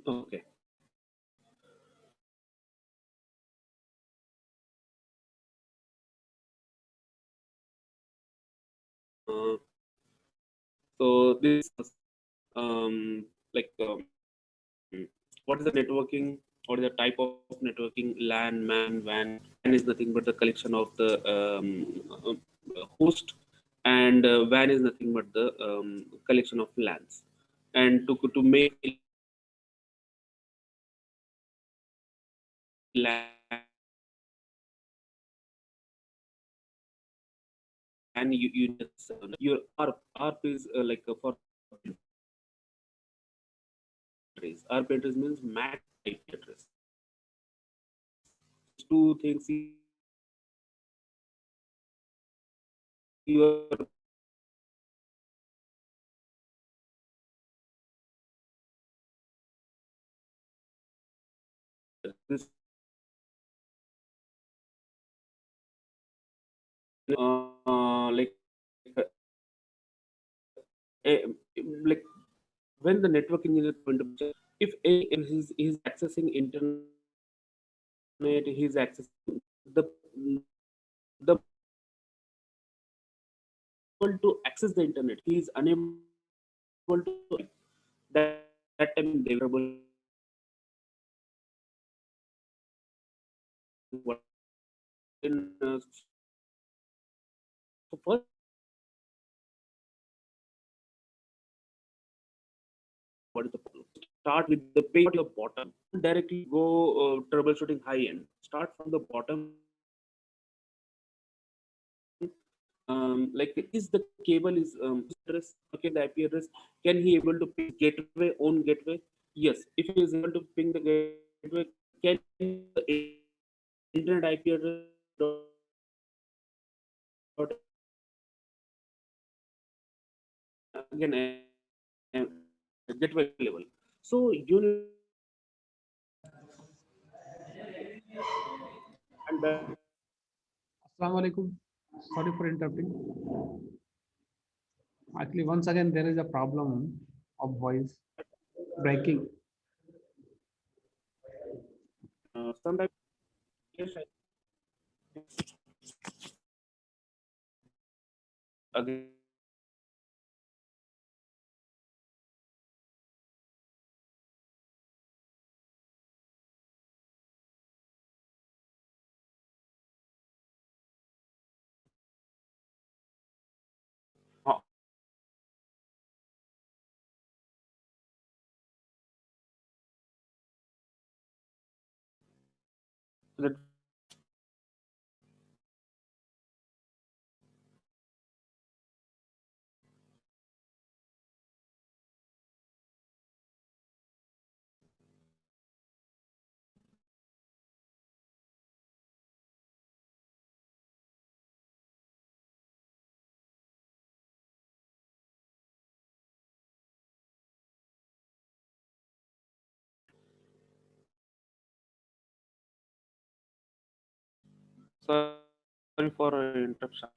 Okay. Uh, so this like what is the networking? What is the type of networking? LAN, MAN, WAN. LAN is nothing but the collection of the host, and WAN is nothing but the collection of LANs. And to make LAN, you just your ARP is like for address. ARP address means MAC IP address. Two things your this like uh, eh, like when the network engineer is going to if he's accessing internet, he's accessing the the able to access the internet, he is unable to that time they were able what in so first what is the problem? Start with the page at your bottom, directly go troubleshooting high end. Start from the bottom. Like is the cable is address okay the IP address, can he able to ping gateway own gateway? Yes, if he is able to ping the gateway, can the internet IP address dot again gateway level. So you need and Assalamu alaikum. Sorry for interrupting. Actually, once again, there is a problem of voice breaking. sometimes yes, again uh, that- sorry for interruption.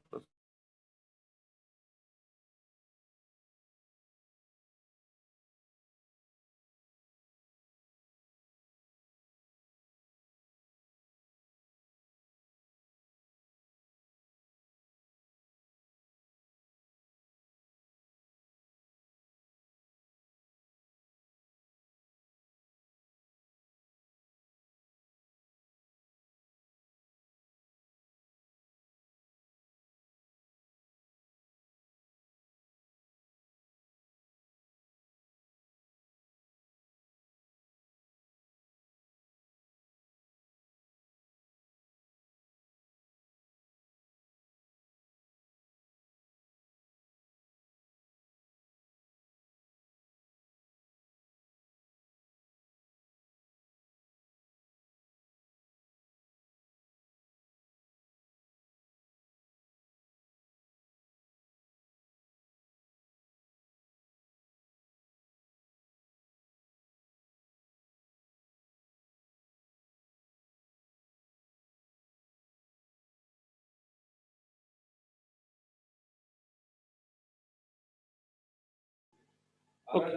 Okay.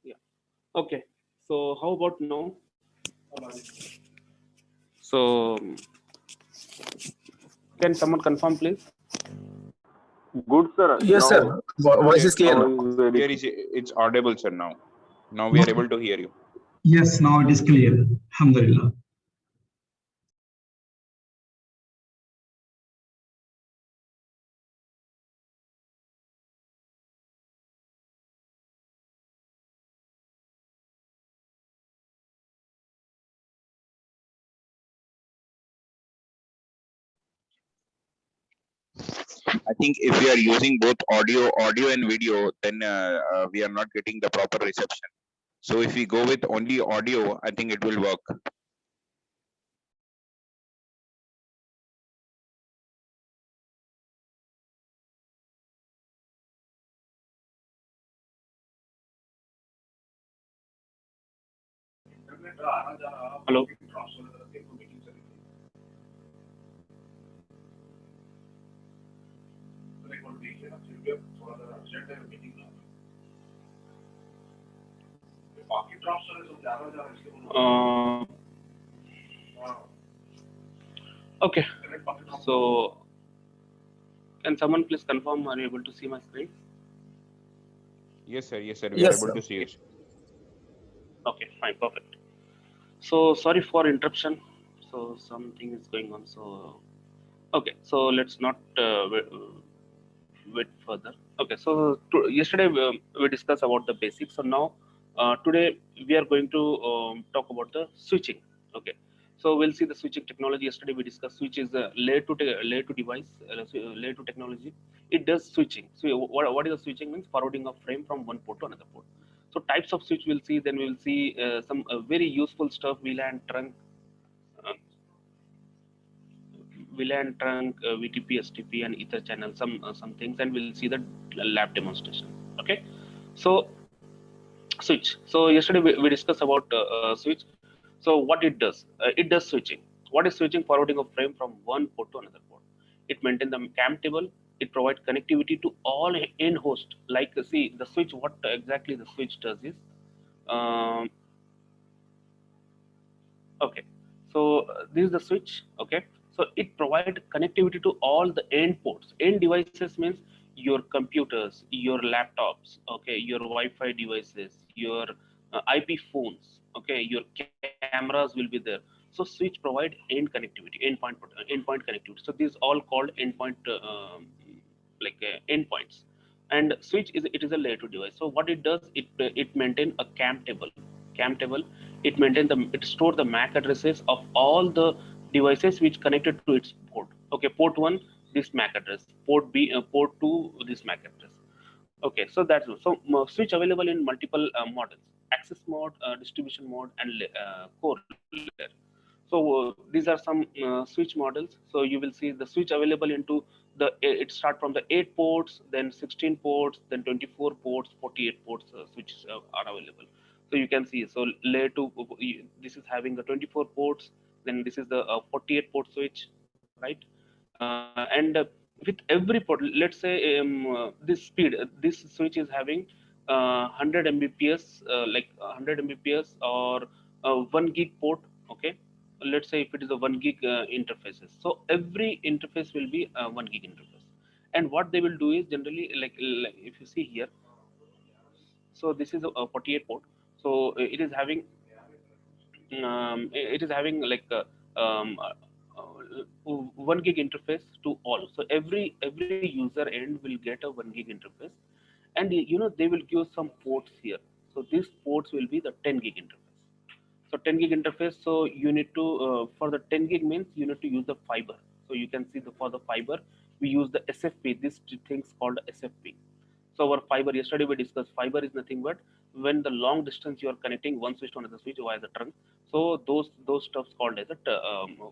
Yeah. Okay. So how about now? So can someone confirm, please? Good, sir. Yes, Now, sir. Voice is clear now now. is very Here is it's audible, sir. Now we are able to hear you. Yes, now it is clear. Alhamdulillah. I think if we are using both audio and video, then we are not getting the proper reception. So if we go with only audio, I think it will work. Hello. Uh, okay. So can someone please confirm? Are you able to see my screen? Yes, sir. Yes, sir. We are Yes, able sir. to see it. Okay, fine, perfect. So sorry for interruption. So something is going on. So okay, so let's not wait further. Okay, so yesterday we discussed about the basics. So now today we are going to talk about the switching. Okay, so we'll see the switching technology. Yesterday we discussed switch is layer to device, layer to technology. It does switching. So what is the switching means? Forwarding a frame from one port to another port. So types of switch we'll see. Then we'll see some very useful stuff. VLAN trunk. Uh, VLAN trunk, VTP, STP, and Ether channel, some things, and we'll see the lab demonstration. Okay, so switch. So yesterday we discussed about switch. So what it does switching. What is switching? Forwarding a frame from one port to another port. It maintains the CAM table. It provides connectivity to all end host. Like see the switch. What exactly the switch does is. Um, Okay, so this is the switch. Okay, so it provides connectivity to all the end ports. End devices means your computers, your laptops, okay, your Wi-Fi devices, your IP phones, okay, your cameras will be there. So switch provide end connectivity, endpoint connectivity. So these all called endpoint, endpoints. And switch is it is a layer 2 device. So what it does, it maintain a cam table. It maintain the it store the MAC addresses of all the devices which connected to its port. Okay, port 1 this MAC address, port B, port 2 this MAC address. Okay, so that's so switch available in multiple models: access mode, distribution mode, and core layer. So these are some switch models. So you will see the switch available into it start from the 8 ports, then 16 ports, then 24 ports, 48 ports switches are available. So you can see, so layer 2 this is having the 24 ports, then this is the 48 port switch, right? And with every port, let's say this speed, this switch is having 100 mbps, like 100 mbps or 1 gig port. Okay, let's say if it is a 1 gig interfaces, so every interface will be 1 gig interface. And what they will do is generally, like if you see here, so this is a 48 port. So it is having like um, uh, 1 gig interface to all. So every user end will get a 1 gig interface, and they will give some ports here. So these ports will be the 10 gig interface. So 10 gig interface. So you need to for the 10 gig means you need to use the fiber. So you can see for the fiber we use the SFP. This things called SFP. So our fiber, yesterday we discussed fiber is nothing but when the long distance you are connecting one switch to another switch via the trunk. So those stuffs called as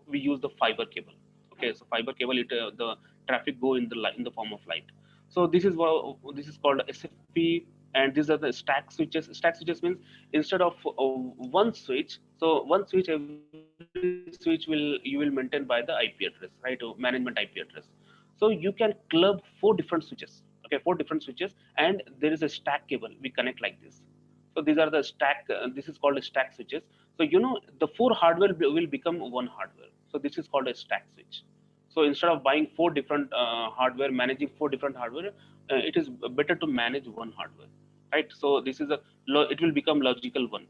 we use the fiber cable. Okay, so fiber cable, the traffic go in the light, in the form of light. So this is called SFP, and these are the stack switches. Stack switches means instead of one switch, so one switch, every switch you will maintain by the IP address, right? Management IP address. So you can club four different switches, okay, four different switches, and there is a stack cable we connect like this. So these are the stack. This is called a stack switches. So the four hardware will become one hardware. So this is called a stack switch. So instead of buying four different hardware, managing four different hardware, it is better to manage one hardware, right? So this is it will become logical one.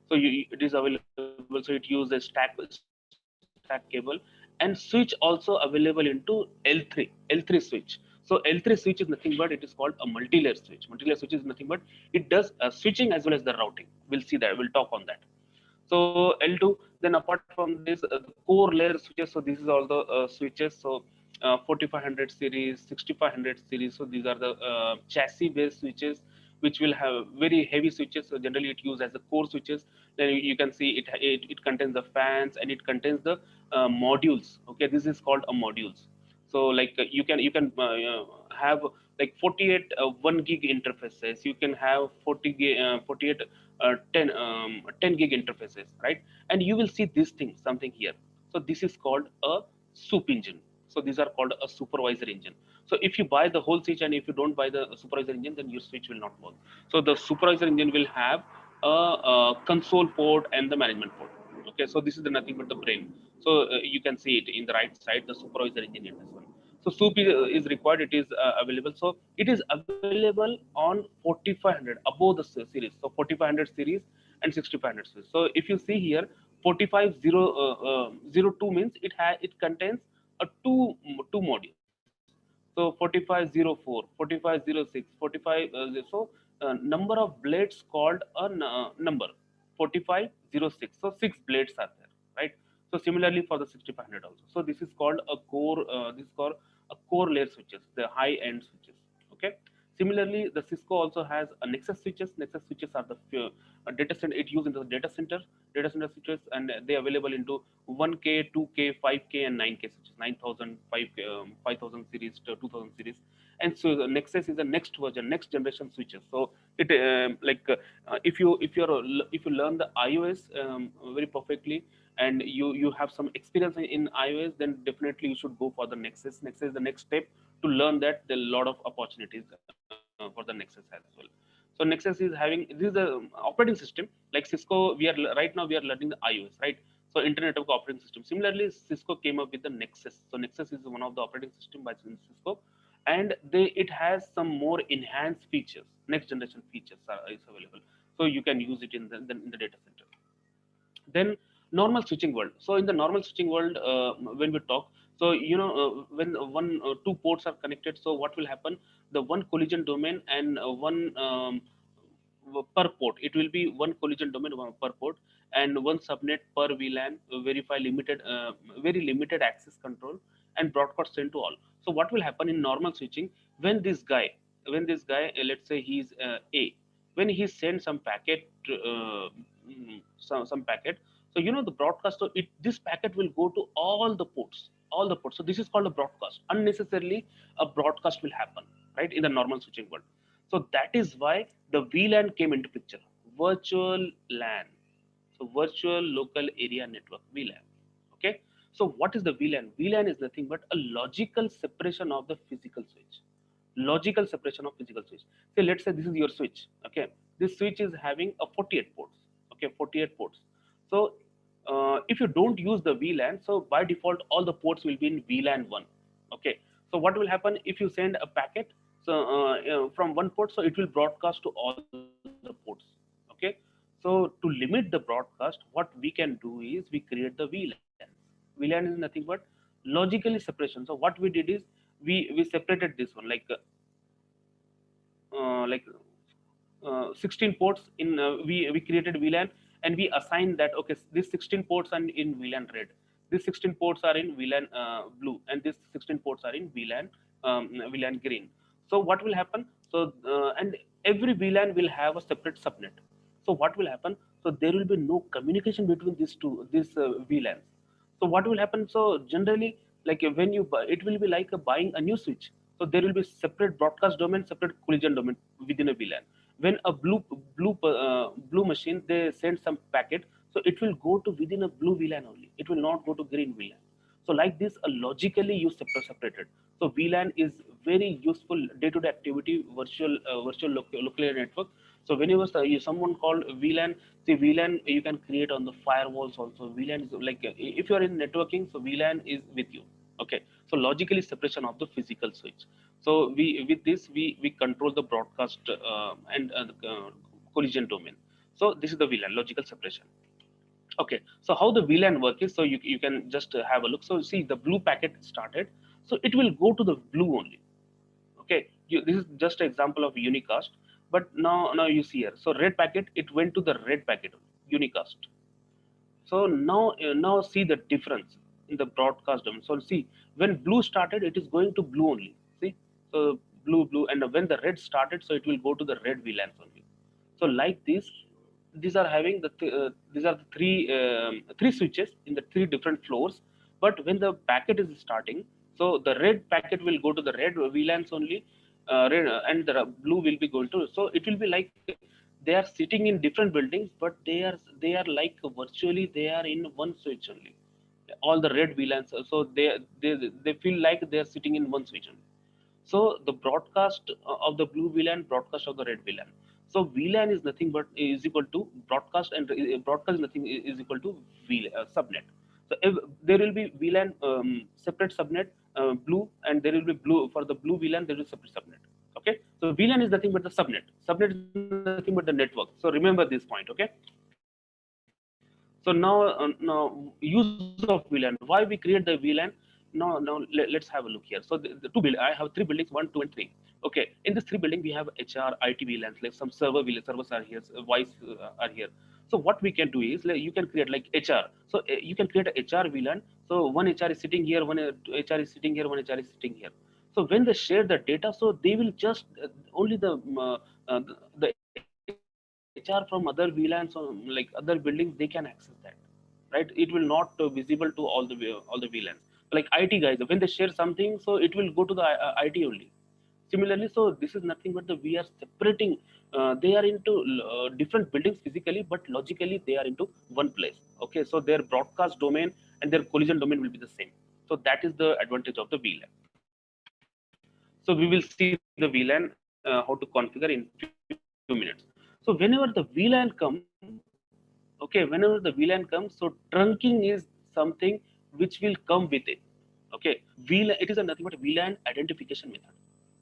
So it is available. So it uses stack cable, and switch also available into L3 switch. So L3 switch is nothing but it is called a multi-layer switch. Multi-layer switch is nothing but it does switching as well as the routing. We'll see that. We'll talk on that. So L2, then apart from this, the core layer switches. So this is all the switches. So 4500 series, 6500 series. So these are the chassis based switches, which will have very heavy switches. So generally it used as the core switches. Then you can see it contains the fans, and it contains the modules. Okay, this is called a modules. So like you can have like 48 1 gig interfaces. You can have 40 gig 48 10 gig interfaces, right? And you will see this thing something here. So this is called a soup engine. So these are called a supervisor engine. So if you buy the whole switch, and if you don't buy the supervisor engine, then your switch will not work. So the supervisor engine will have a console port and the management port. Okay, so this is the nothing but the brain. So you can see it in the right side, the supervisor engine in this one. So soup is required. It is available. So it is available on 4500 above the series. So 4500 series and 6500 series. So if you see here, 45002 means it contains a two modules. So 4504, 4506, 45. Number of blades called a number 4506. So six blades are there, right? So similarly for the 6500 also. So this is called a core. This is called a core layer switches, the high end switches. Okay. Similarly, the Cisco also has a Nexus switches. Nexus switches are the data center. It used in the data center switches, and they available into 1K, 2K, 5K, and 9K switches. 9000, 5000 series to 2000 series. And so the Nexus is the next version, next generation switches. So it if you learn the iOS very perfectly, and you have some experience in iOS, then definitely you should go for the Nexus. Nexus is the next step to learn that. There are a lot of opportunities for the Nexus as well. So Nexus is having, this is the operating system. Like Cisco, right now we are learning the iOS, right? So Internet Network Operating System. Similarly, Cisco came up with the Nexus. So Nexus is one of the operating system by Cisco, and it has some more enhanced features. Next generation features is available. So you can use it in the data center. Then normal switching world. So in the normal switching world, when we talk, so when two ports are connected, so what will happen? The one collision domain and one per port. It will be one collision domain per port, and one subnet per VLAN. Verify very limited access control, and broadcast sent to all. So what will happen in normal switching? When this guy, let's say he's A, when he sends some packet, some packet. So the broadcast. So this packet will go to all the ports, all the ports. So this is called a broadcast. Unnecessarily, a broadcast will happen, right, in the normal switching world. So that is why the VLAN came into picture. Virtual LAN. So virtual local area network, VLAN. Okay. So what is the VLAN? VLAN is nothing but a logical separation of the physical switch. Logical separation of physical switch. Say let's say this is your switch. Okay. This switch is having a 48 ports. Okay, 48 ports. So if you don't use the VLAN, so by default all the ports will be in VLAN 1. Okay. So what will happen if you send a packet? So from one port, so it will broadcast to all the ports. Okay. So to limit the broadcast, what we can do is we create the VLANs. VLAN is nothing but logically separation. So what we did is we separated this one like 16 ports in we created VLAN, and we assigned that, okay, these 16 ports are in VLAN red, these 16 ports are in VLAN blue, and these 16 ports are in VLAN green. So what will happen? So and every VLAN will have a separate subnet. So what will happen? So there will be no communication between these VLANs. So what will happen? So generally, like when you buy, it will be like buying a new switch. So there will be separate broadcast domain, separate collision domain within a VLAN. When a blue machine, they send some packet, so it will go to within a blue VLAN only. It will not go to green VLAN. So like this, logically you separated. So VLAN is very useful day-to-day activity, virtual local area network. So whenever someone called VLAN, see VLAN you can create on the firewalls also. VLAN is like if you are in networking, so VLAN is with you. Okay, so logically separation of the physical switch. So we with this we control the broadcast and the, collision domain. So this is the VLAN logical separation. Okay, so how the VLAN work is, so you can just have a look. So see the blue packet started, so it will go to the blue only. Okay, this is just an example of unicast, but now you see here. So red packet, it went to the red packet unicast. So now see the difference in the broadcast domain. So see when blue started, it is going to blue only. See, so blue, and when the red started, so it will go to the red VLANs only. So like this, these are having these are the three switches in the three different floors. But when the packet is starting, so the red packet will go to the red VLANs only, and the blue will be going to. So it will be like they are sitting in different buildings, but they are like virtually they are in one switch only. All the red VLANs, so they feel like they are sitting in one switch only. So the broadcast of the blue VLAN, broadcast of the red VLAN. So VLAN is nothing but is equal to broadcast, and broadcast is nothing is equal to subnet. So if there will be VLAN separate subnet blue, and there will be blue for the blue VLAN, there is separate subnet. Okay, so VLAN is nothing but the subnet. Subnet is nothing but the network. So remember this point. Okay. So now use of VLAN. Why we create the VLAN? Now let's have a look here. So the two build I have three buildings, 1, 2, and 3. Okay, in this three building we have HR, IT VLANs, like some servers are here, voice are here. So what we can do is like, you can create like HR. So you can create a HR VLAN. So one HR is sitting here, one HR is sitting here, one HR is sitting here. So when they share the data, so they will just only the HR from other VLANs or like other buildings, they can access that, right? It will not visible to all the VLANs. Like IT guys, when they share something, so it will go to the IT only. Similarly, so this is nothing but we are separating. They are into different buildings physically, but logically they are into one place. Okay, so their broadcast domain and their collision domain will be the same. So that is the advantage of the VLAN. So we will see the VLAN how to configure in few minutes. So whenever the VLAN come, okay, whenever the VLAN comes, so trunking is something which will come with it. Okay, VLAN, it is a nothing but VLAN identification method.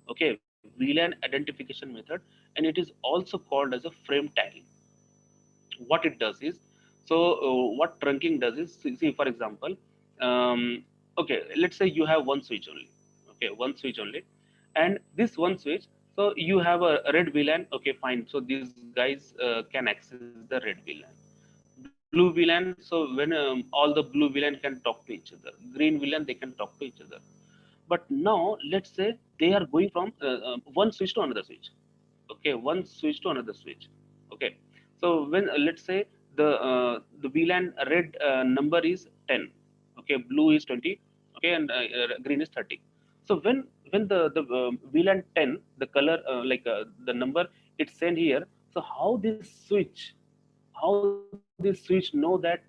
Okay, VLAN identification method, and it is also called as a frame tagging. What it does is, so what trunking does is, see for example, okay, let's say you have one switch only. Okay, one switch only, and this one switch, so you have a red VLAN. Okay, fine. So these guys can access the red VLAN. Blue VLAN, so when all the blue VLAN can talk to each other. Green VLAN, they can talk to each other. But now let's say they are going from one switch to another switch. Okay, one switch to another switch. Okay, so when let's say the VLAN red number is 10. Okay, blue is 20. Okay, and green is 30. So when the VLAN 10, the color the number it's sent here. So how this switch know that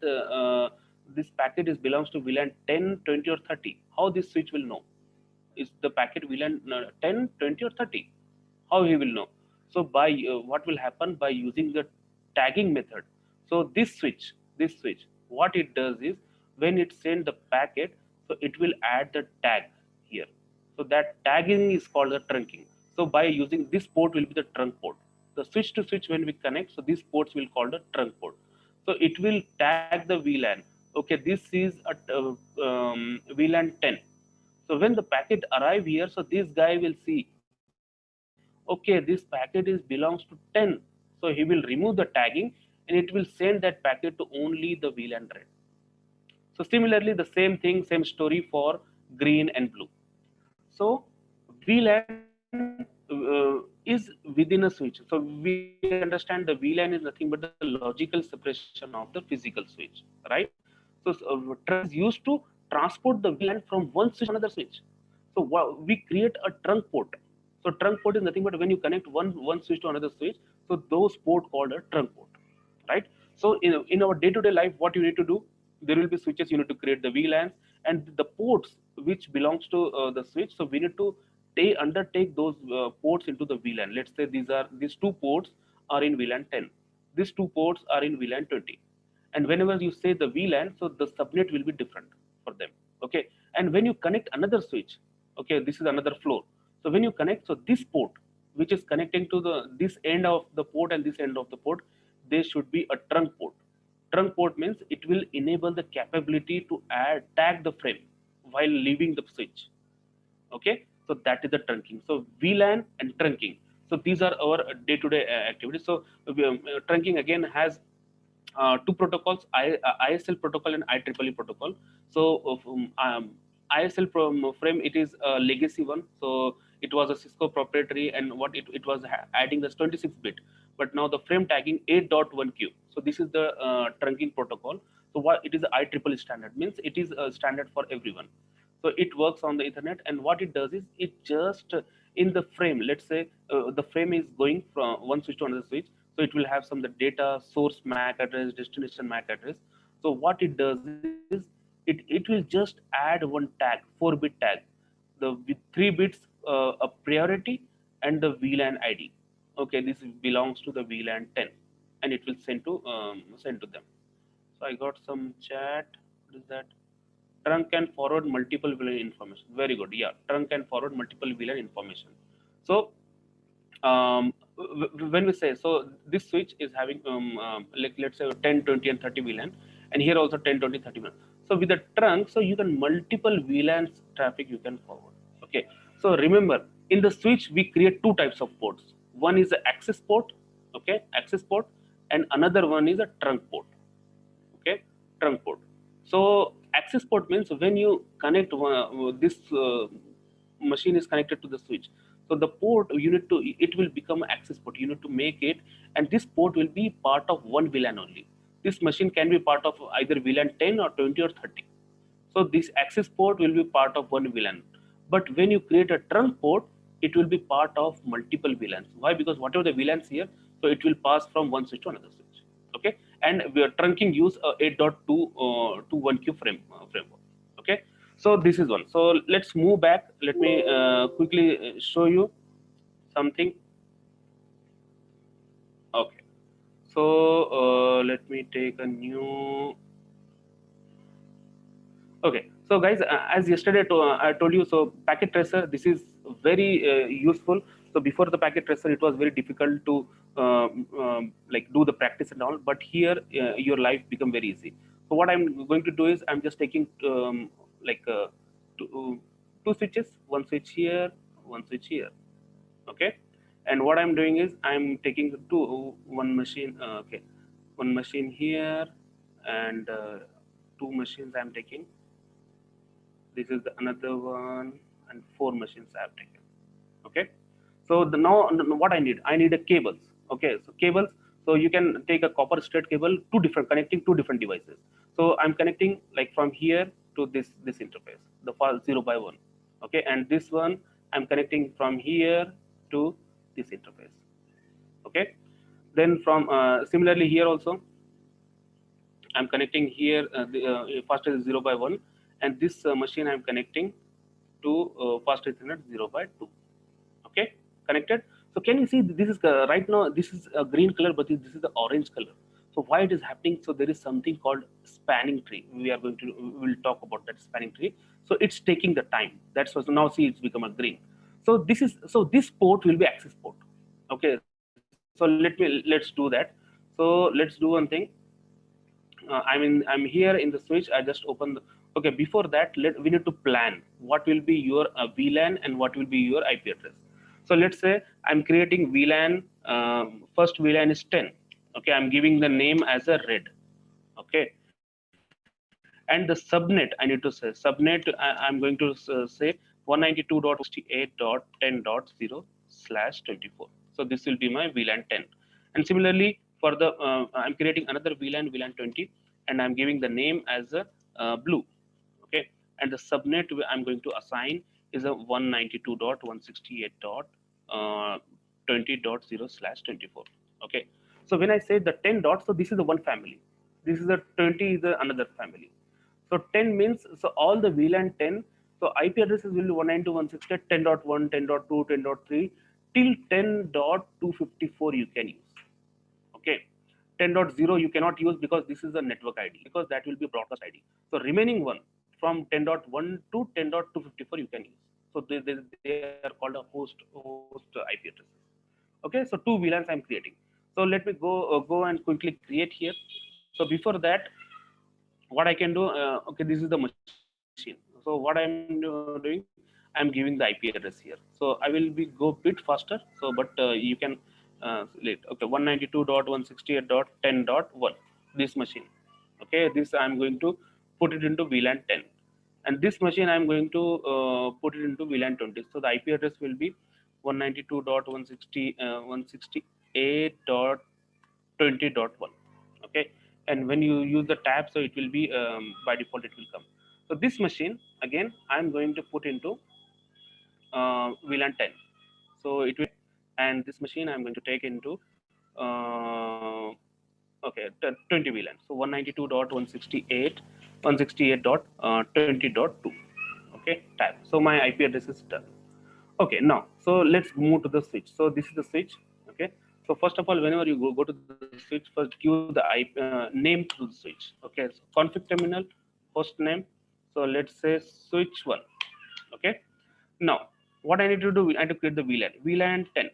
this packet is belongs to VLAN 10, 20, or 30? How this switch will know? Is the packet VLAN 10, 20, or 30? How he will know? So by what will happen by using the tagging method? So this switch, what it does is when it sends the packet, so it will add the tag here. So that tagging is called the trunking. So by using this port will be the trunk port. The switch to switch when we connect, so these ports will call the trunk port. So it will tag the VLAN. Okay, this is a VLAN 10. So when the packet arrive here, so this guy will see, okay, this packet is belongs to 10. So he will remove the tagging, and it will send that packet to only the VLAN red. So similarly, the same thing, same story for green and blue. So VLAN is within a switch. So we understand the VLAN is nothing but the logical separation of the physical switch, right? So trunk is used to transport the VLAN from one switch to another switch. So we create a trunk port. So trunk port is nothing but when you connect one switch to another switch, so those port called a trunk port, right? So in our day-to-day life, what you need to do, there will be switches, you need to create the VLANs and the ports which belongs to the switch. So we need to undertake those ports into the VLAN. Let's say these two ports are in VLAN 10. These two ports are in VLAN 20. And whenever you say the VLAN, so the subnet will be different for them. Okay. And when you connect another switch, okay, this is another floor. So when you connect, so this port, which is connecting to the this end of the port and this end of the port, they should be a trunk port. Trunk port means it will enable the capability to tag the frame while leaving the switch. Okay, so that is the trunking. So VLAN and trunking. So these are our day-to-day activities. So trunking again has two protocols, ISL protocol and IEEE protocol. So ISL frame, it is a legacy one. So it was a Cisco proprietary, and what it was adding this 26-bit. But now the frame tagging 8.1q. So this is the trunking protocol. So what it is, IEEE standard means it is a standard for everyone. So it works on the Ethernet, and what it does is it just in the frame. Let's say the frame is going from one switch to another switch, so it will have some the data source MAC address, destination MAC address. So what it does is it will just add one tag, 4-bit tag, the with 3 bits a priority and the VLAN ID. Okay, this belongs to the VLAN 10, and it will send to them. So I got some chat. What is that? Trunk can forward multiple VLAN information. Very good. Yeah, trunk can forward multiple VLAN information. So when we say, so this switch is having like let's say 10, 20, and 30 VLAN, and here also 10, 20, 30 VLAN. So with the trunk, so you can multiple VLANs traffic you can forward. Okay. So remember, in the switch we create two types of ports. One is the access port, okay, access port, and another one is a trunk port. Okay, trunk port. So access port means when you connect this machine is connected to the switch, so the port you need to, it will become access port, you need to make it, and this port will be part of one VLAN only. This machine can be part of either VLAN 10 or 20 or 30. So this access port will be part of one VLAN. But when you create a trunk port, it will be part of multiple VLANs. Why? Because whatever the VLANs here, so it will pass from one switch to another switch. Okay, and we are trunking use 8.2.1q framework. Okay, so this is one. So let's move back. Let me quickly show you something. Okay, so let me take a new. Okay, so guys, as yesterday I told you, so packet tracer, this is very useful. So before the packet tracer, it was very difficult to like do the practice and all, but here your life become very easy. So what I'm going to do is I'm just taking like two switches, one switch here, one switch here. Okay, and what I'm doing is I'm taking one machine, okay, one machine here, and two machines I'm taking. This is the another one, and 4 machines I have taken. Okay, so the now what I need a cables. Okay, so cables, so you can take a copper straight cable, connecting two different devices. So I'm connecting like from here to this interface, the file 0 by 1. Okay, and this one I'm connecting from here to this interface. Okay, then from similarly here also I'm connecting here first is 0 by 1, and this machine I'm connecting to fast Ethernet 0 by 2. Okay, connected. So can you see this is right now this is a green color, but this is the orange color. So why it is happening? So there is something called spanning tree. We will talk about that spanning tree. So it's taking the time. That's what, so now see it's become a green. So this port will be access port. Okay, so let's do that. So let's do one thing. I'm here in the switch. I just open the, okay, before that we need to plan what will be your VLAN and what will be your IP address. So let's say I'm creating VLAN, first VLAN is 10. Okay, I'm giving the name as a red. Okay, and the subnet I need to say subnet, I'm going to say 192.68.10.0/24. So this will be my VLAN 10. And similarly for the I'm creating another VLAN 20, and I'm giving the name as a blue. Okay, and the subnet I'm going to assign is a 192.168.20.0/24. Okay, so when I say the 10 dots, so this is the one family, this is the 20 is the another family. So 10 means, so all the VLAN 10, so IP addresses will be 192.168.10.1, 10.2, 10.3 till 10.254 you can use. 10.0 you cannot use because this is a network ID, because that will be broadcast ID. So remaining one from 10.1 to 10.254 you can use. So they are called a host IP addresses. Okay, so two VLANs I'm creating. So let me go and quickly create here. So before that, what I can do, okay, this is the machine. So what I'm doing, I'm giving the IP address here. So I will be go bit faster. So but you can select, okay, 192.168.10.1, this machine. Okay, this I'm going to put it into VLAN 10, and this machine I'm going to put it into VLAN 20. So the IP address will be 192.168.20.1. Okay, and when you use the tab, so it will be by default it will come. So this machine again I'm going to put into VLAN 10. So it will, and this machine I'm going to take into okay 20 VLAN. So 192.168.168.20.2. Okay, tab. So my IP address is done. Okay, now so let's move to the switch. So this is the switch. Okay, so first of all, whenever you go to the switch, first give the name to the switch. Okay, so config terminal, host name. So let's say switch 1. Okay, now what I need to do, I need to create the VLAN 10.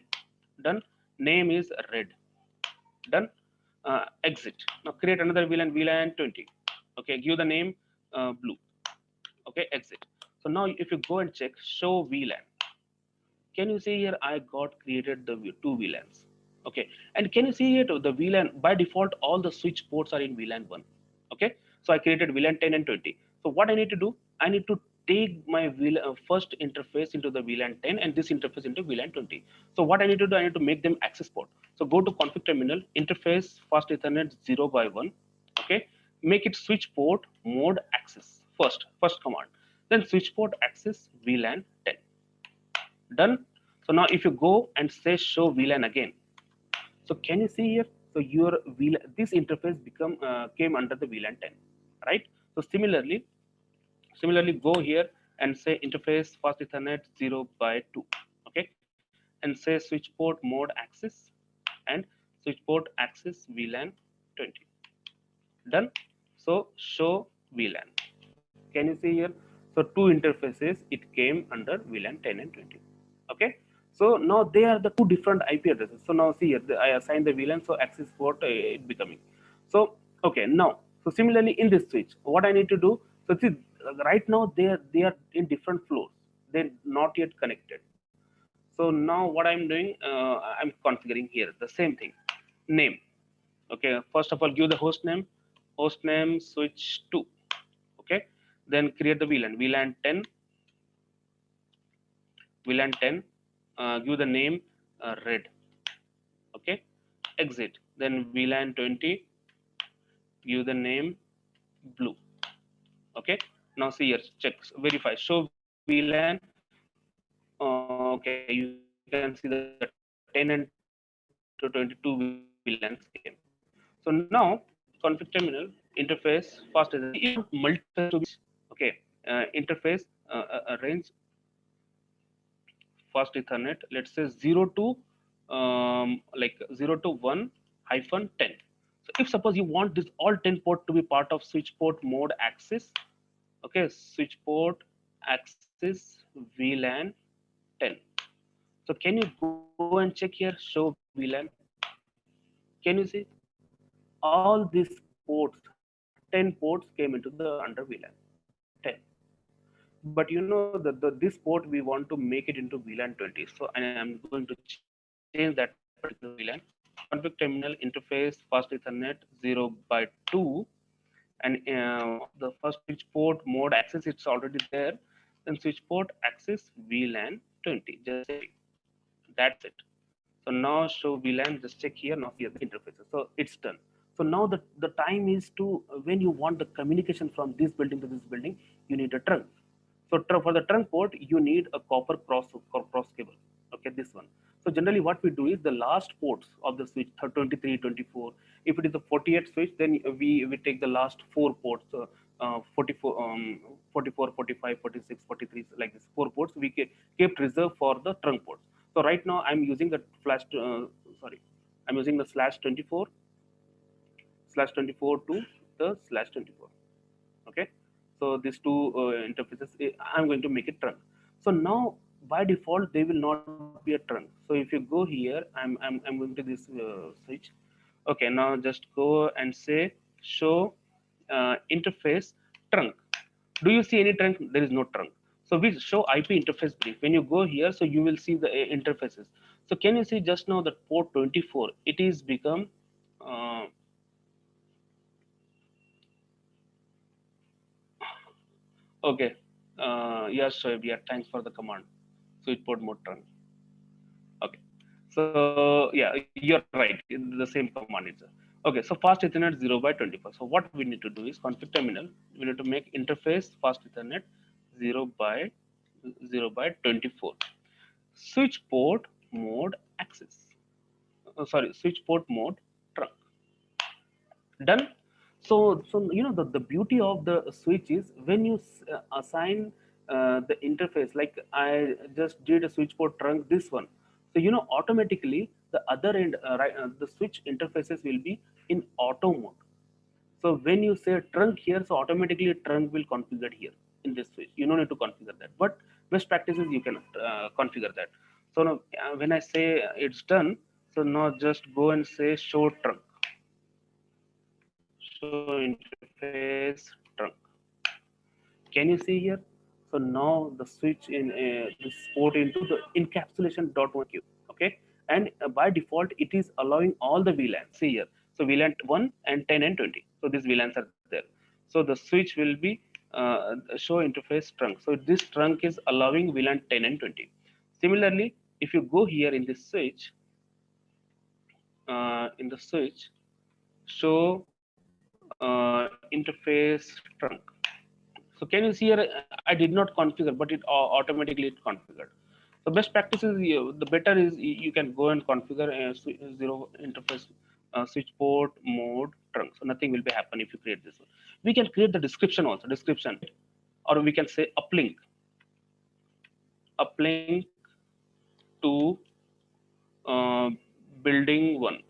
Done. Name is red. Done. Exit. Now create another VLAN 20. Okay, give the name blue. Okay, exit. So now if you go and check show VLAN, can you see here I got created the two VLANs. Okay, and can you see here the VLAN by default all the switch ports are in VLAN 1. Okay, so I created VLAN 10 and 20. So what I need to do, I need to take my first interface into the VLAN 10 and this interface into VLAN 20. So what I need to do, I need to make them access port. So go to config terminal, interface fast Ethernet 0 by 1. Okay, make it switch port mode access first command, then switch port access VLAN 10. Done. So now if you go and say show VLAN again, so can you see here? So your VLAN, this interface came under the VLAN 10, right? So similarly go here and say interface fast Ethernet 0 by 2. Okay, and say switch port mode access and switch port access VLAN 20. Done. So show VLAN. Can you see here? So two interfaces it came under VLAN 10 and 20. Okay. So now they are the two different IP addresses. So now see here, I assign the VLAN, so access port it becoming. So okay, now so similarly in this switch, what I need to do? So see, right now they are in different floors. They're not yet connected. So now what I'm doing, I'm configuring here the same thing. Name. Okay. First of all, give the host name. Host name switch 2. Okay, then create the VLAN 10, give the name red. Okay, exit, then VLAN 20, give the name blue. Okay, now see here, check, verify, show VLAN. Okay, you can see the 10 and to 22 VLANs came. So now config terminal interface fast as if you want multiple switch. Okay, interface range fast Ethernet. Let's say 0 to like 0 to 1 hyphen 10. So if suppose you want this all 10 port to be part of switch port mode access, okay, switch port access VLAN 10. So can you go and check here, show VLAN? Can you see all these ports, 10 ports came into the under VLAN 10. But you know this port we want to make it into VLAN 20. So I am going to change that particular VLAN. Config terminal interface fast Ethernet 0 by 2, and the first switch port mode access it's already there. Then switch port access VLAN 20. Just say okay. That's it. So now show VLAN. Just check here. Now see the interfaces. So it's done. So now the time is to when you want the communication from this building to this building, you need a trunk. So for the trunk port, you need a copper cross cable. Okay, this one. So generally what we do is the last ports of the switch 23, 24. If it is a 48 switch, then we take the last four ports, 44, 44, 45, 46, 43, like this, four ports we kept reserved for the trunk ports. So right now I'm using the I'm using the slash 24 /24 to the /24. Okay, so these two interfaces, I'm going to make it trunk. So now by default they will not be a trunk. So if you go here, I'm going to this switch. Okay, now just go and say show interface trunk. Do you see any trunk? There is no trunk. So we show IP interface brief. When you go here, so you will see the interfaces. So can you see just now that port 24? It is become okay. Yes, Shoaib. Yeah, thanks for the command. Switch port mode trunk. Okay. So yeah, you're right. The same command is there. Okay. So fast Ethernet 0/24. So what we need to do is config terminal. We need to make interface fast Ethernet 0/24. Switch port mode access. Sorry, switch port mode trunk. Done. So the beauty of the switch is when you assign the interface, like I just did a switch port trunk, this one. So automatically the other end, the switch interfaces will be in auto mode. So when you say trunk here, so automatically trunk will configure here in this switch. You don't need to configure that, but best practices you can configure that. So now when I say it's done, so now just go and say show trunk, show interface trunk. Can you see here? So now the switch in this port into the encapsulation.1 queue. Okay, and by default it is allowing all the VLANs. See here, so VLAN 1 and 10 and 20. So these VLANs are there. So the switch will be show interface trunk. So this trunk is allowing VLAN 10 and 20. Similarly, if you go here in this switch, show interface trunk. So can you see here? I did not configure, but it automatically it configured. So best practices, the better is you can go and configure a zero interface switch port mode trunk. So nothing will be happen if you create this one. We can create the description also, description, or we can say uplink to building one.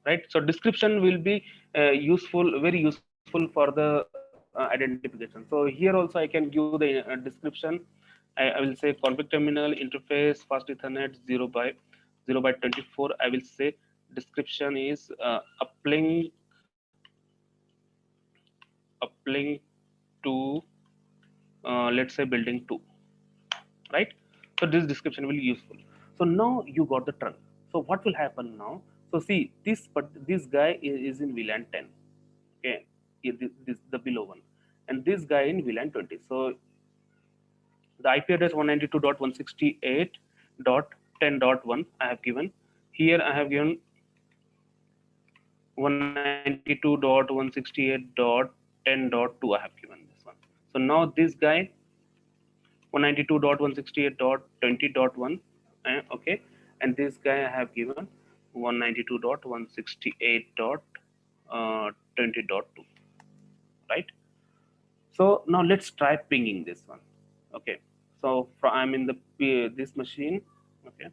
Right, so description will be useful, very useful for the identification. So here also I can give the description. I will say config terminal interface fast ethernet 0/24. I will say description is uplink to let's say building 2, right? So this description will be useful. So now you got the trunk. So what will happen now? So see this, but this guy is in VLAN 10. Okay, this the below one, and this guy in VLAN 20. So the IP address 192.168.10.1 I have given. Here I have given 192.168.10.2 I have given this one. So now this guy 192.168.20.1, okay, and this guy I have given 192.168.20.2, right? So now let's try pinging this one. Okay, so I'm in the this machine. Okay,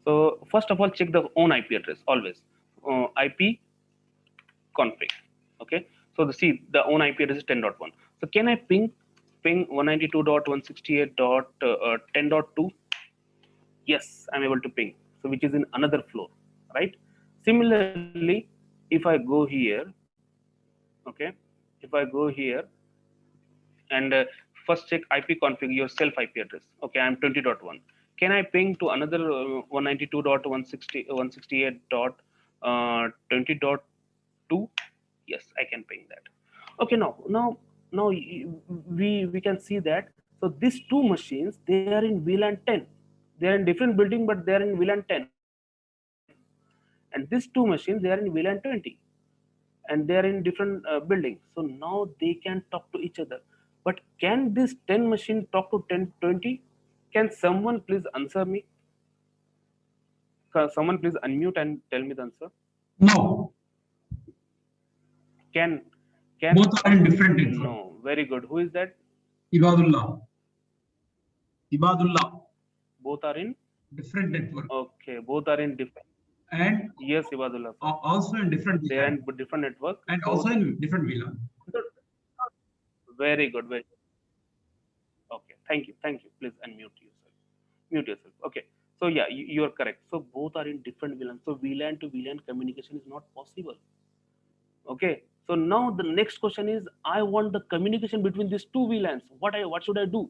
so first of all check the own IP address always, IP config. Okay, so see the own IP address is 10.1. So can I ping 192.168.10.2? Yes, I'm able to ping. So which is in another floor, right? Similarly, if I go here, okay, if I go here and first check IP config your self IP address. Okay, I'm 20.1. Can I ping to another 192.168.20.2? Yes, I can ping that. Okay, now we can see that. So these two machines, they are in VLAN 10. They are in different building, but they are in VLAN 10. And these two machines, they are in VLAN 20, and they are in different buildings. So now they can talk to each other. But can this 10 machine talk to 10 20? Can someone please answer me? Someone please unmute and tell me the answer. No, Can both are in different network. no? Very good. Who is that? Ibadullah. Ibadullah. Both are in Different network. okay. Both are in different. and Yes, Ibadullah sir. also in different They are VLAN, in different network. and So also in different VLAN. very good, very okay. Thank you. Please unmute yourself. Mute yourself. Okay. So yeah, you are correct. So both are in different VLAN. So VLAN to VLAN communication is not possible. Okay. So now the next question is, I want the communication between these two VLANs. What should I do?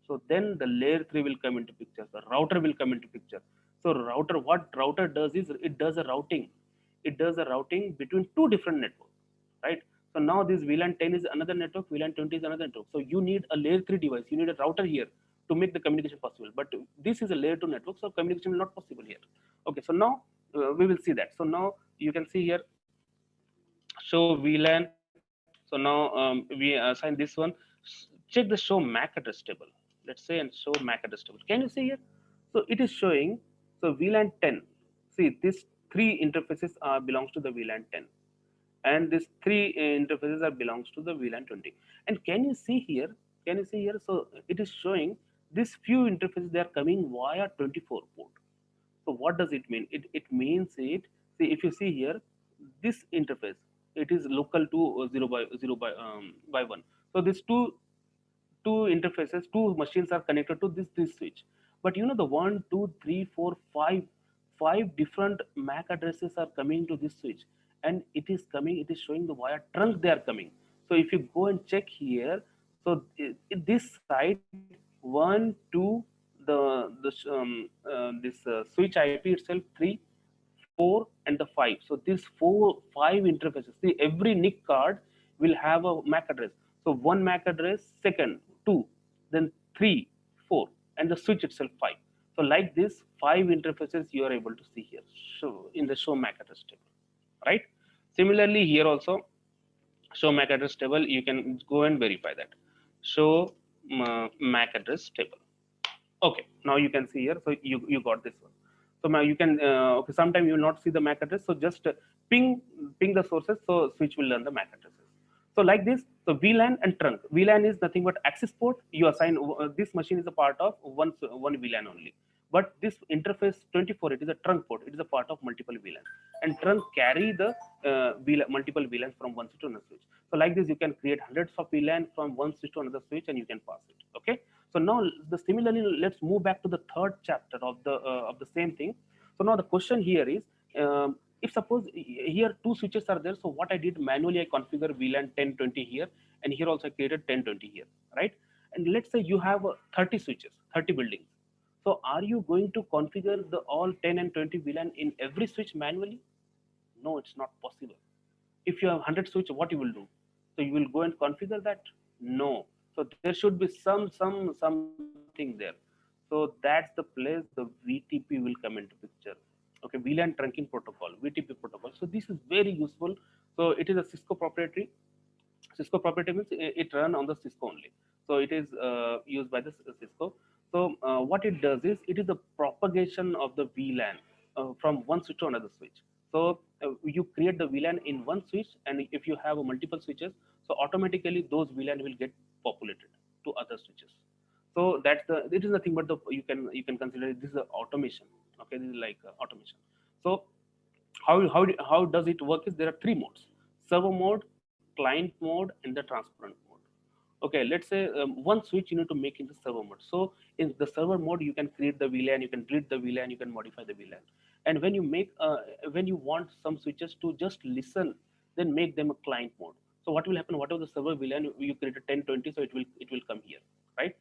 So then the layer 3 will come into picture. The router will come into picture. So what router does is it does a routing. It does a routing between two different networks, right? So now this VLAN 10 is another network, VLAN 20 is another network. So you need a layer 3 device. You need a router here to make the communication possible. But this is a layer 2 network, so communication will not possible here. Okay, so now we will see that. So now you can see here show VLAN. So now we assign this one. Check the show MAC address table. Let's say and show MAC address table. Can you see here? So it is showing. So VLAN 10. See, these three interfaces belongs to the VLAN 10, and these three interfaces are belongs to the VLAN 20. And can you see here? Can you see here? So it is showing these few interfaces, they are coming via 24 port. So what does it mean? It means it. See, if you see here, this interface, it is local to 0 by 1. So these two interfaces, two machines are connected to this switch. But you know the one, two, three, four, five different MAC addresses are coming to this switch, and it is coming. It is showing the via trunk they are coming. So if you go and check here, so this side one, two, this switch IP itself 3, 4, and the 5. So these 5 interfaces. See, every NIC card will have a MAC address. So one MAC address, second 2, then 3, 4, and the switch itself 5. So like this, 5 interfaces you are able to see here. So in the show MAC address table, right? Similarly, here also show MAC address table. You can go and verify that. Show MAC address table. Okay, now you can see here. So you got this one. So now you can okay. Sometime you will not see the MAC address. So just ping the sources. So switch will learn the MAC addresses. So like this. So VLAN and trunk. VLAN is nothing but access port. You assign this machine is a part of one VLAN only. But this interface 24, it is a trunk port. It is a part of multiple VLANs. And trunk carry the multiple VLANs from one switch to another switch. So like this, you can create hundreds of VLAN from one switch to another switch, and you can pass it. Okay. So now similarly, let's move back to the third chapter of the same thing. So now the question here is, if suppose here two switches are there, so what I did manually, I configure VLAN 1020 here, and here also I created 1020 here, right? And let's say you have 30 switches, 30 buildings. So are you going to configure the all 10 and 20 VLAN in every switch manually? No, it's not possible. If you have 100 switch, what you will do? So you will go and configure that? No. So there should be something there. So that's the place the VTP will come into picture. Okay, VLAN trunking protocol, VTP protocol. So this is very useful. So it is a Cisco proprietary. Cisco proprietary means it run on the Cisco only. So it is used by the Cisco. So what it does is it is the propagation of the VLAN from one switch to another switch. So you create the VLAN in one switch, and if you have multiple switches, so automatically those VLAN will get populated to other switches. So that's the, it is nothing but the, you can consider it, this is a automation. Okay, this is like automation. So how does it work is there are three modes: server mode, client mode, and the transparent mode. Okay, let's say one switch you need to make into server mode. So in the server mode, you can create the VLAN, you can delete the VLAN, you can modify the VLAN. And when you make when you want some switches to just listen, then make them a client mode. So what will happen? Whatever the server VLAN you created 1020, so it will come here, right?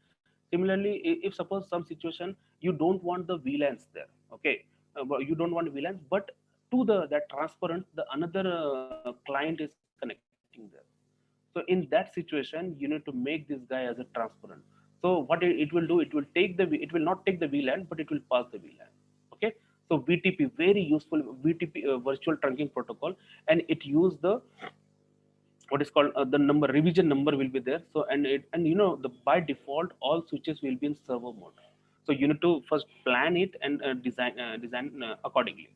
Similarly, if suppose some situation you don't want the VLANs there, okay, but you don't want VLANs, but to the that transparent, the another client is connecting there. So in that situation, you need to make this guy as a transparent. So what it will do, it will not take the VLAN, but it will pass the VLAN. Okay. So VTP, very useful VTP virtual trunking protocol, and it use the what is called the number revision number will be there. So and you know the by default all switches will be in server mode. So you need to first plan it and design accordingly.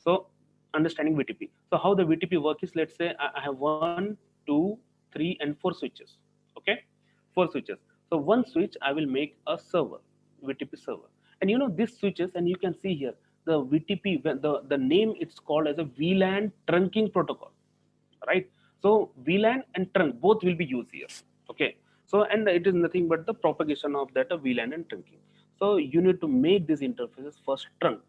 So understanding VTP. So how the VTP work is, let's say I have 1, 2, 3, and 4 switches. Okay, 4 switches. So one switch I will make a server, VTP server. And you know these switches, and you can see here, the VTP, the name it's called as a VLAN trunking protocol, right? So VLAN and trunk both will be used here. Okay. So and it is nothing but the propagation of that VLAN and trunking. So you need to make these interfaces first trunk.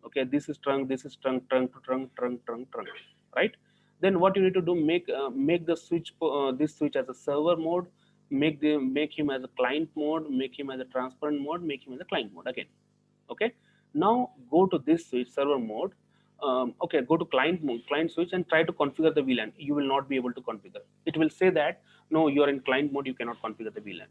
Okay, this is trunk, this is trunk, trunk to trunk, trunk, trunk, trunk, right? Then what you need to do, make the switch, this switch as a server mode, make him as a client mode, make him as a transparent mode, make him as a client mode again. Okay, now go to this switch server mode. Okay, go to client mode, client switch, and try to configure the VLAN. You will not be able to configure. It will say that no, you are in client mode, you cannot configure the VLAN,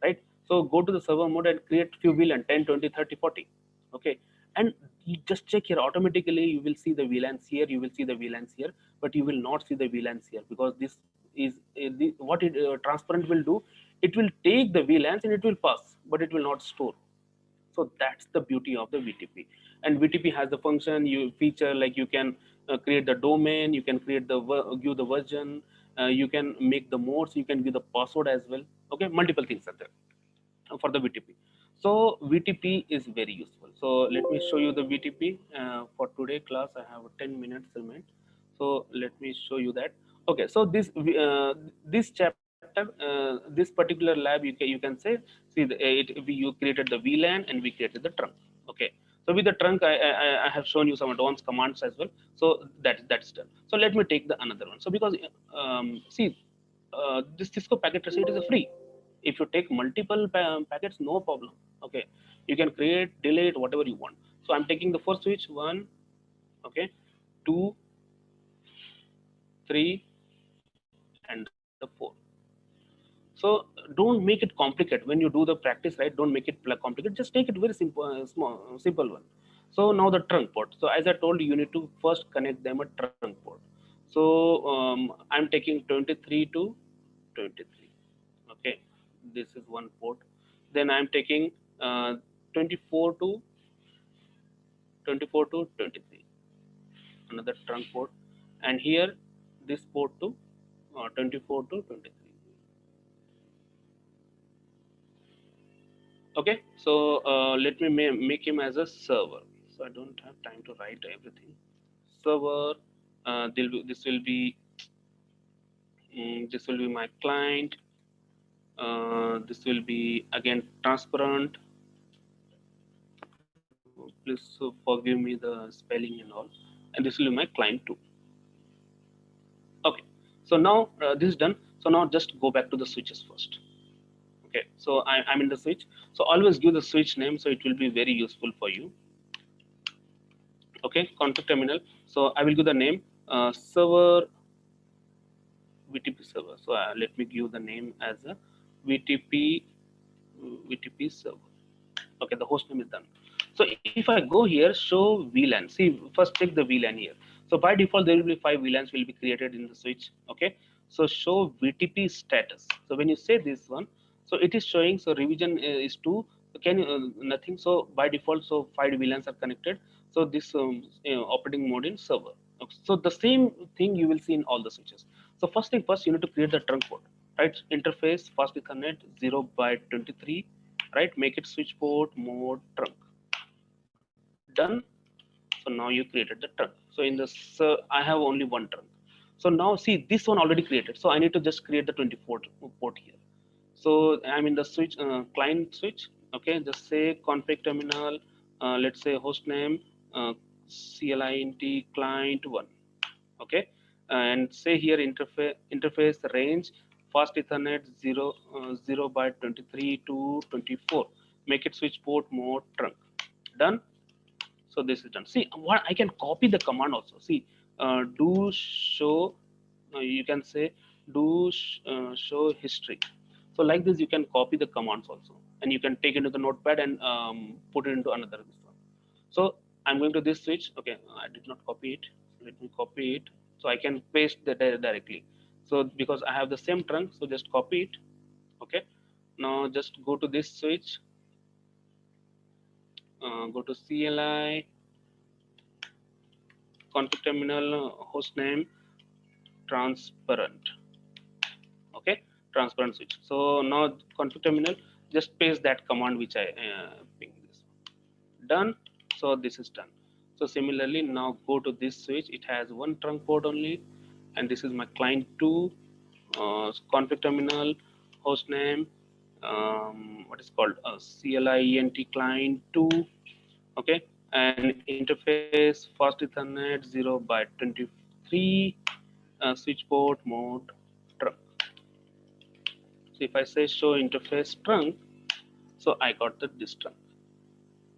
right? So go to the server mode and create few VLAN 10, 20, 30, 40. Okay, and you just check here, automatically you will see the VLANs here, you will see the VLANs here, but you will not see the VLANs here, because this is what it transparent will do. It will take the VLANs and it will pass, but it will not store. So that's the beauty of the VTP. And VTP has the function, you feature, like you can create the domain, you can create the give the version, you can make the modes, you can give the password as well. Okay, multiple things are there for the VTP. So VTP is very useful. So let me show you the VTP for today class. I have 10 minutes remain. So let me show you that. Okay, so this chapter, this particular lab, you can say, see you created the VLAN and we created the trunk. Okay, so with the trunk, I have shown you some advanced commands as well. So that's done. So let me take the another one. So because see, this Cisco packet tracer, it is a free. If you take multiple packets, no problem. Okay, you can create, delete, whatever you want. So I'm taking the first switch, 1, okay, 2, 3, and the 4. So don't make it complicated when you do the practice, right? Don't make it complicated, just take it very simple, simple one. So now the trunk port. So as I told you, you need to first connect them a trunk port. So I'm taking 23 to 23. Okay, this is one port. Then I'm taking 24 to 23, another trunk port, and here this port to 24 to 23. Okay, so let me make him as a server. So I don't have time to write everything. Server, this will be my client. This will be again transparent. Please forgive me the spelling and all. And this will be my client too. Okay, so now this is done. So now just go back to the switches first. Okay, so I'm in the switch. So always give the switch name, so it will be very useful for you. Okay, config terminal. So I will give the name server VTP server. So let me give the name as a VTP server. Okay, the host name is done. So if I go here, show VLAN. See, first check the VLAN here. So by default, there will be 5 VLANs will be created in the switch. Okay, so show VTP status. So when you say this one, so it is showing, so revision is 2. Can you nothing? So by default, so 5 VLANs are connected. So this operating mode in server. Okay. So the same thing you will see in all the switches. So first thing first, you need to create the trunk port, right? Interface fast Ethernet 0x23, right? Make it switch port mode trunk. Done. So now you created the trunk. So in this, I have only one trunk. So now see, this one already created. So I need to just create the 24 port here. So I'm in the switch client switch. Okay, just say config terminal. Let's say host name clint client 1. Okay, and say here interface range fast Ethernet 0x23 to 24. Make it switch port mode trunk. Done. So this is done. See what I can copy the command also. See, do show. You can say do show history. So like this, you can copy the commands also, and you can take into the notepad and put it into another one. So I'm going to this switch. Okay, I did not copy it. Let me copy it. So I can paste that directly. So because I have the same trunk, so just copy it. Okay. Now just go to this switch. Go to CLI config terminal host name transparent. Okay, transparent switch. So now config terminal, just paste that command which I ping this. Done. So this is done. So similarly, now go to this switch. It has one trunk port only, and this is my client 2, config terminal, host name, what is called CLIENT client 2. Okay, and interface fast Ethernet 0x23, switch port mode trunk. So if I say show interface trunk, so I got this trunk.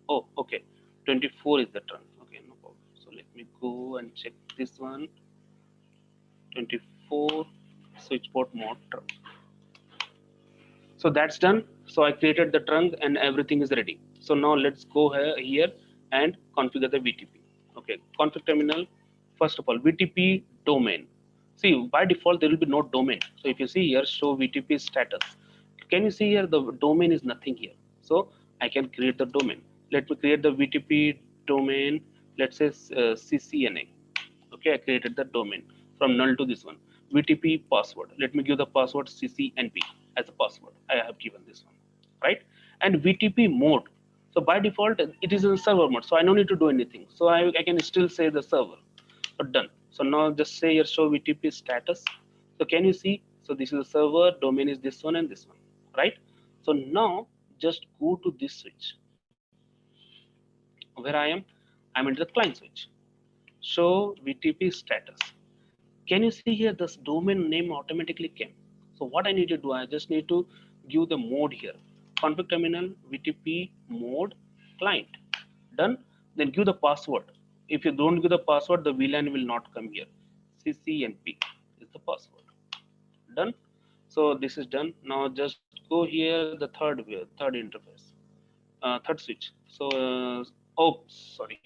Oh, okay, 24 is the trunk. Okay, no problem. So let me go and check this one. 24 switch port mode trunk. So that's done. So I created the trunk and everything is ready. So now let's go here and configure the VTP. Okay, config terminal. First of all, VTP domain. See, by default there will be no domain. So if you see here, show VTP status. Can you see here the domain is nothing here? So I can create the domain. Let me create the VTP domain. Let's say CCNA. Okay, I created the domain from null to this one. VTP password. Let me give the password CCNP as a password. I have given this one, right? And VTP mode. So by default, it is in server mode. So I don't need to do anything. So I can still say the server. But done. So now just say here show VTP status. So can you see? So this is the server, domain is this one and this one, right? So now just go to this switch. Where I am? I'm into the client switch. Show VTP status. Can you see here this domain name automatically came? So what I need to do, I just need to give the mode here. Config terminal VTP mode client. Done. Then give the password. If you don't give the password, the VLAN will not come here. CCNP is the password. Done. So this is done. Now just go here the third interface, third switch. So oh sorry.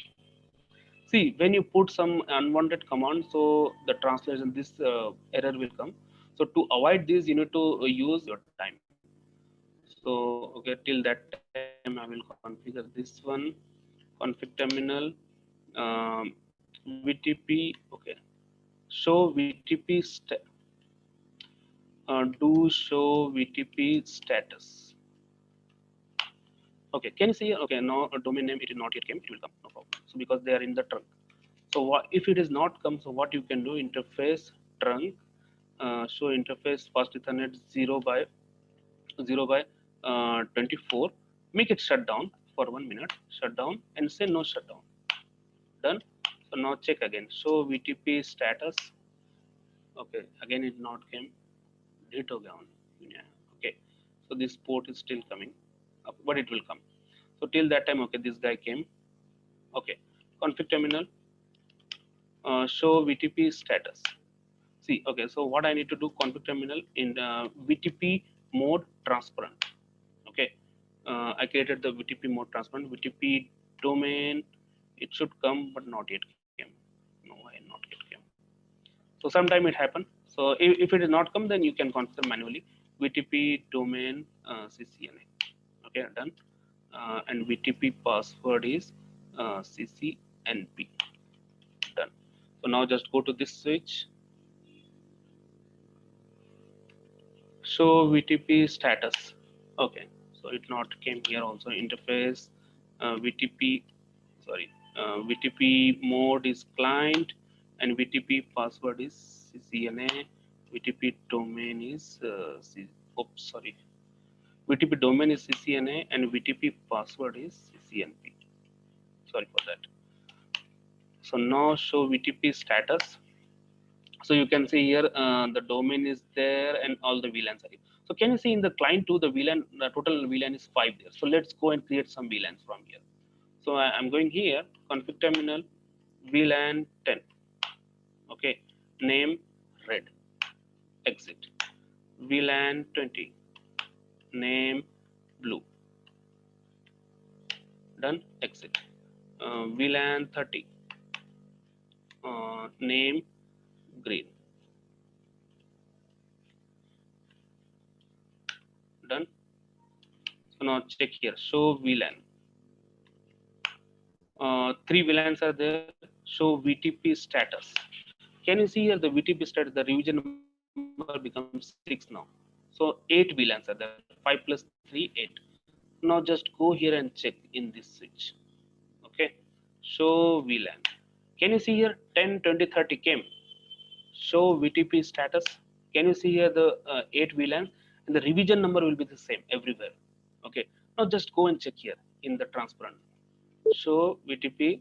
See, when you put some unwanted command, so the translation, this error will come. So to avoid this, you need to use your time. So, okay, till that time, I will configure this one, config terminal, um, VTP, okay, show VTP, do show VTP status. Okay, can you see? Okay, no domain name, it is not yet came, it will come, no problem. So because they are in the trunk. So what if it is not come? So what you can do? Interface trunk, show interface fast Ethernet 0x24. Make it shut down for 1 minute. Shut down and say no shutdown. Done. So now check again. Show VTP status. Okay, again it not came. It हो गया on. Yeah. Okay. So this port is still coming, but it will come. So till that time, okay, this guy came. Okay. Config terminal. Show VTP status. See, okay, so what I need to do, config terminal in VTP mode transparent. Okay, I created the VTP mode transparent, VTP domain. It should come, but not yet came. No, I not yet came. So sometime it happened. So if it is not come, then you can configure manually VTP domain CCNA. Okay, done. And VTP password is CCNP. Done. So now just go to this switch. Show VTP status. Okay, so it not came here also. Interface VTP, sorry, VTP mode is client and VTP password is CCNA. VTP domain is oops, sorry. VTP domain is CCNA and VTP password is CCNP. Sorry for that. So now show VTP status. So you can see here the domain is there and all the VLANs are here. So can you see in the client too, the VLAN, the total VLAN is 5 there. So let's go and create some VLANs from here. So I'm going here, config terminal, VLAN 10. Okay, name red, exit. VLAN 20, name blue. Done, exit. VLAN 30, name green. Done. So now check here, show VLAN. 3 VLANs are there. Show VTP status. Can you see here the VTP status? The revision number becomes 6 now. So 8 VLANs are there. 5 plus 3, 8. Now just go here and check in this switch. Okay. show VLAN. Can you see here 10, 20, 30 came? Show VTP status. Can you see here the 8 VLANs, and the revision number will be the same everywhere. Okay. Now just go and check here in the transparent. Show VTP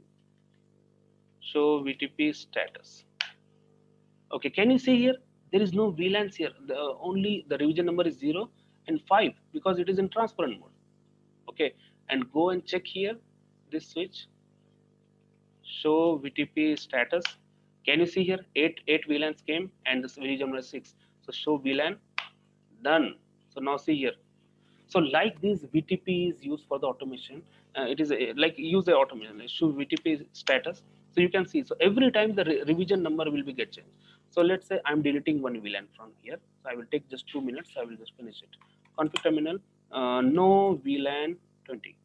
status. Okay, can you see here? There is no VLANs here. Only the revision number is 0 and 5 because it is in transparent mode. Okay, and go and check here this switch. Show VTP status. Can you see here? 8 VLANs came and the revision number is 6. So show VLAN done. So now see here. So like this VTP is used for the automation. It is like use the automation. Show VTP status. So you can see. So every time the revision number will be get changed. So let's say I'm deleting one VLAN from here. So I will take just 2 minutes. I will just finish it. Config terminal. No VLAN 20.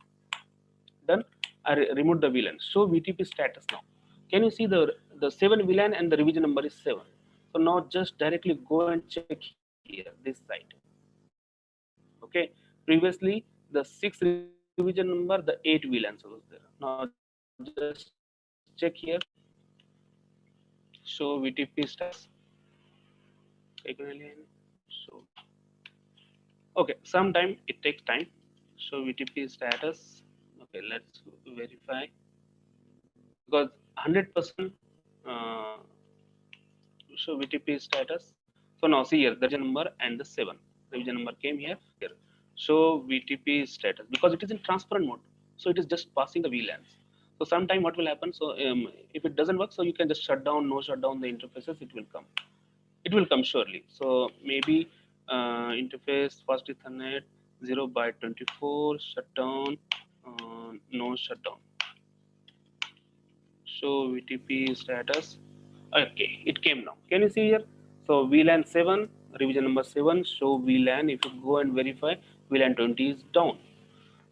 Done. I remove the VLAN. Show VTP status now. Can you see the 7 VLAN and the revision number is 7. So now just directly go and check here this side. Okay. Previously the 6 revision number, the 8 VLANs was there. Now just check here. Show VTP status. So okay, sometime it takes time. Show VTP status. Okay, let's verify because 100% uh, show VTP status. So now see here the revision number and the 7 revision number came here. Show VTP status because it is in transparent mode. So it is just passing the VLANs. So sometime what will happen? So if it doesn't work, so you can just shut down, no shut down the interfaces. It will come. It will come surely. So maybe interface first Ethernet 0/24 shutdown, no shutdown. Show VTP status. Okay, it came now. Can you see here? So VLAN 7, revision number 7, show VLAN. If you go and verify, VLAN 20 is down.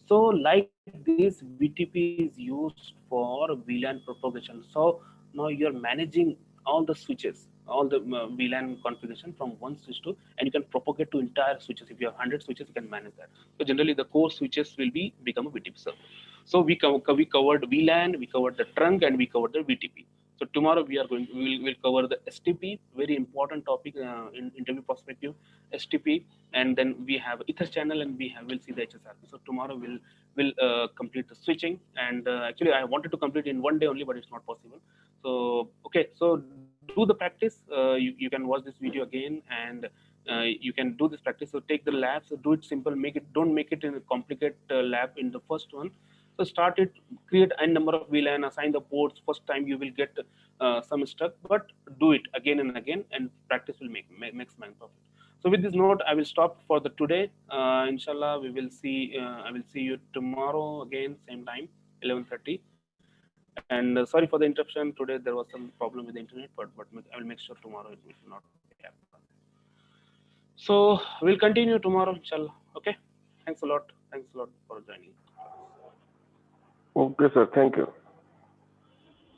So like this, VTP is used for VLAN propagation. So now you're managing all the switches, all the VLAN configuration from one switch to, and you can propagate to entire switches. If you have 100 switches, you can manage that. So generally the core switches will become a VTP server. So we covered VLAN, we covered the trunk, and we covered the VTP. So tomorrow we'll cover the STP, very important topic in interview perspective, STP, and then we have Ether channel, and we'll see the HSRP. So tomorrow we'll complete the switching, and actually I wanted to complete in one day only, but it's not possible. So okay, so do the practice. You can watch this video again, and you can do this practice. So take the labs, so do it simple. Don't make it in a complicated lab in the first one. So start it, create n number of VLAN, assign the ports. First time you will get some stuck, but do it again and again, and practice will makes man perfect. So with this note, I will stop for the today. Inshallah, we will see. I will see you tomorrow again, same time, 11:30. And sorry for the interruption. Today there was some problem with the internet, but I will make sure tomorrow it will not happen. So we'll continue tomorrow, inshallah. Okay. Thanks a lot. Thanks a lot for joining. Okay, sir. Thank you.